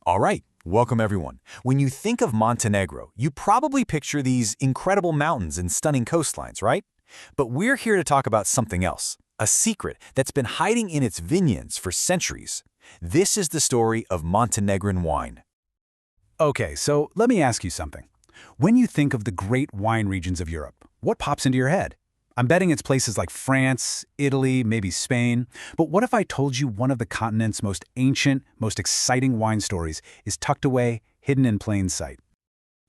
All right, welcome everyone. When you think of Montenegro, you probably picture these incredible mountains and stunning coastlines, right? But we're here to talk about something else, a secret that's been hiding in its vineyards for centuries. This is the story of Montenegrin wine. Okay, so let me ask you something. When you think of the great wine regions of Europe, what pops into your head? I'm betting it's places like France, Italy, maybe Spain. But what if I told you one of the continent's most ancient, most exciting wine stories is tucked away, hidden in plain sight?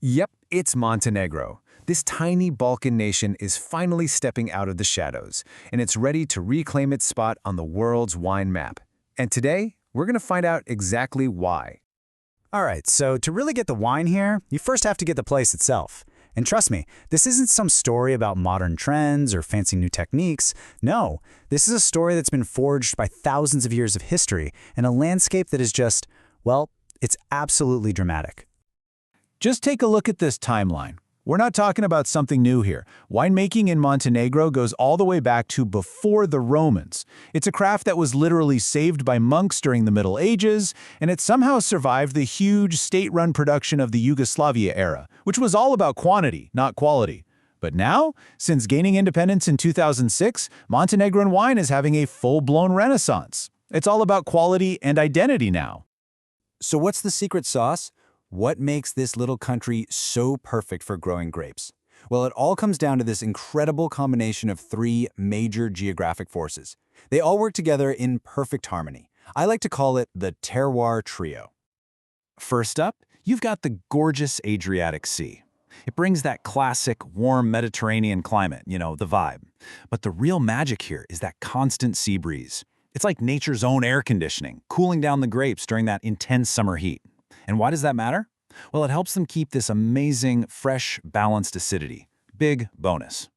Yep, it's Montenegro. This tiny Balkan nation is finally stepping out of the shadows, and it's ready to reclaim its spot on the world's wine map. And today, we're going to find out exactly why. All right, so to really get the wine here, you first have to get the place itself. And trust me, this isn't some story about modern trends or fancy new techniques. No, this is a story that's been forged by thousands of years of history and a landscape that is just, well, it's absolutely dramatic. Just take a look at this timeline. We're not talking about something new here. Winemaking in Montenegro goes all the way back to before the Romans. It's a craft that was literally saved by monks during the Middle Ages, and it somehow survived the huge state-run production of the Yugoslavia era, which was all about quantity, not quality. But now, since gaining independence in 2006, Montenegrin wine is having a full-blown renaissance. It's all about quality and identity now. So what's the secret sauce? What makes this little country so perfect for growing grapes? Well, it all comes down to this incredible combination of three major geographic forces. They all work together in perfect harmony. I like to call it the terroir trio. First up, you've got the gorgeous Adriatic Sea. It brings that classic, warm Mediterranean climate, the vibe. But the real magic here is that constant sea breeze. It's like nature's own air conditioning, cooling down the grapes during that intense summer heat. And why does that matter? Well, it helps them keep this amazing, fresh, balanced acidity. Big bonus.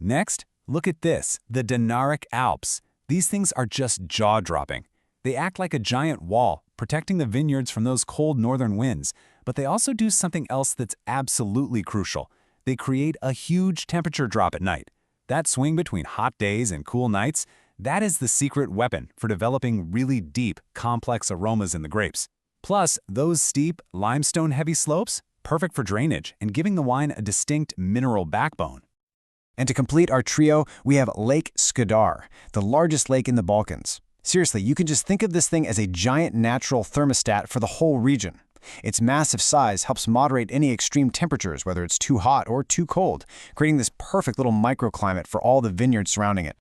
Next, look at this, the Dinaric Alps. These things are just jaw-dropping. They act like a giant wall, protecting the vineyards from those cold northern winds. But they also do something else that's absolutely crucial. They create a huge temperature drop at night. That swing between hot days and cool nights, that is the secret weapon for developing really deep, complex aromas in the grapes. Plus, those steep, limestone-heavy slopes, perfect for drainage and giving the wine a distinct mineral backbone. And to complete our trio, we have Lake Skadar, the largest lake in the Balkans. Seriously, you can just think of this thing as a giant natural thermostat for the whole region. Its massive size helps moderate any extreme temperatures, whether it's too hot or too cold, creating this perfect little microclimate for all the vineyards surrounding it.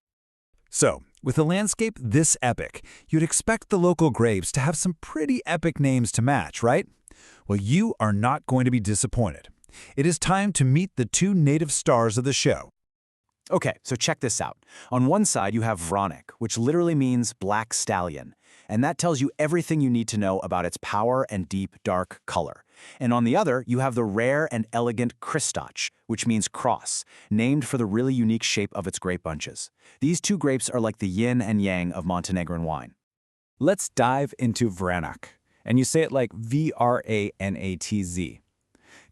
So, with a landscape this epic, you'd expect the local grapes to have some pretty epic names to match, right? Well, you are not going to be disappointed. It is time to meet the two native stars of the show. Okay, so check this out. On one side, you have Vranic, which literally means black stallion. And that tells you everything you need to know about its power and deep, dark color. And on the other, you have the rare and elegant Kristač, which means cross, named for the really unique shape of its grape bunches. These two grapes are like the yin and yang of Montenegrin wine. Let's dive into Vranac, and you say it like V-R-A-N-A-T-Z.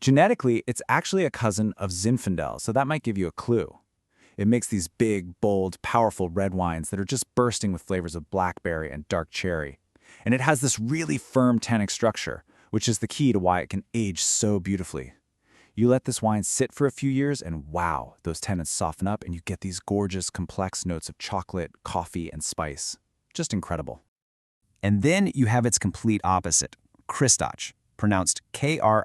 Genetically, it's actually a cousin of Zinfandel, so that might give you a clue. It makes these big, bold, powerful red wines that are just bursting with flavors of blackberry and dark cherry. And it has this really firm tannic structure, which is the key to why it can age so beautifully. You let this wine sit for a few years and wow, those tannins soften up and you get these gorgeous, complex notes of chocolate, coffee, and spice. Just incredible. And then you have its complete opposite, Kristač, pronounced K-R-I-S-T-A-T-C-H.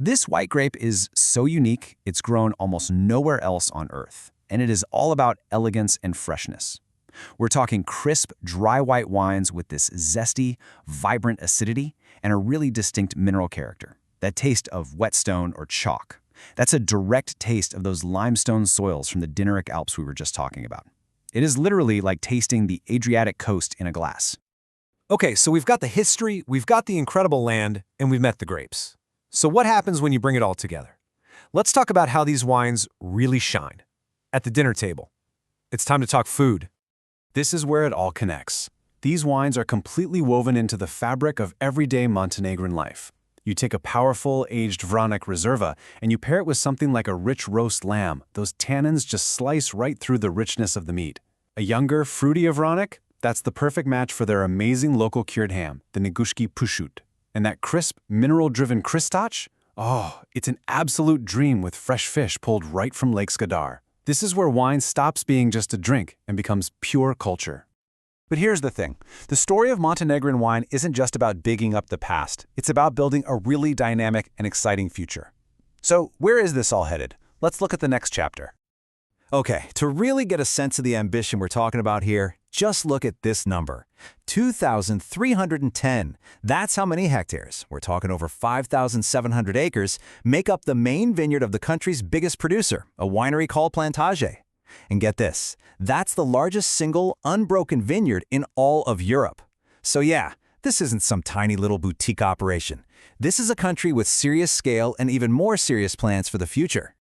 This white grape is so unique, it's grown almost nowhere else on Earth, and it is all about elegance and freshness. We're talking crisp, dry white wines with this zesty, vibrant acidity and a really distinct mineral character, that taste of whetstone or chalk. That's a direct taste of those limestone soils from the Dinaric Alps we were just talking about. It is literally like tasting the Adriatic coast in a glass. Okay, so we've got the history, we've got the incredible land, and we've met the grapes. So what happens when you bring it all together? Let's talk about how these wines really shine. At the dinner table. It's time to talk food. This is where it all connects. These wines are completely woven into the fabric of everyday Montenegrin life. You take a powerful, aged Vranac Reserva and you pair it with something like a rich roast lamb. Those tannins just slice right through the richness of the meat. A younger, fruity Vranac? That's the perfect match for their amazing local cured ham, the Negushki Pushut. And that crisp, mineral-driven Kristach? Oh, it's an absolute dream with fresh fish pulled right from Lake Skadar. This is where wine stops being just a drink and becomes pure culture. But here's the thing. The story of Montenegrin wine isn't just about bigging up the past. It's about building a really dynamic and exciting future. So where is this all headed? Let's look at the next chapter. Okay, to really get a sense of the ambition we're talking about here, just look at this number. 2,310. That's how many hectares, we're talking over 5,700 acres, make up the main vineyard of the country's biggest producer, a winery called Plantage. And get this, that's the largest single unbroken vineyard in all of Europe. So yeah, this isn't some tiny little boutique operation. This is a country with serious scale and even more serious plans for the future.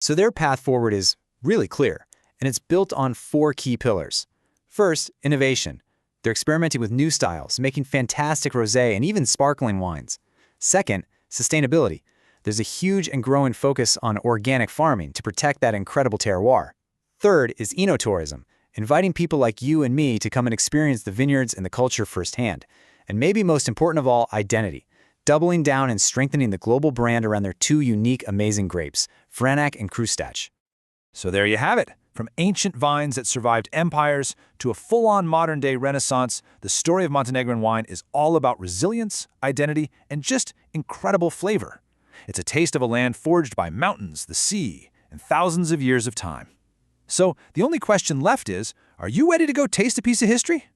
So their path forward is really clear, and it's built on 4 key pillars. First, innovation. They're experimenting with new styles, making fantastic rosé and even sparkling wines. Second, sustainability. There's a huge and growing focus on organic farming to protect that incredible terroir. Third is enotourism, inviting people like you and me to come and experience the vineyards and the culture firsthand. And maybe most important of all, identity. Doubling down and strengthening the global brand around their 2 unique, amazing grapes, Vranac and Krustach. So there you have it. From ancient vines that survived empires to a full-on modern-day renaissance, the story of Montenegrin wine is all about resilience, identity, and just incredible flavor. It's a taste of a land forged by mountains, the sea, and thousands of years of time. So the only question left is, are you ready to go taste a piece of history?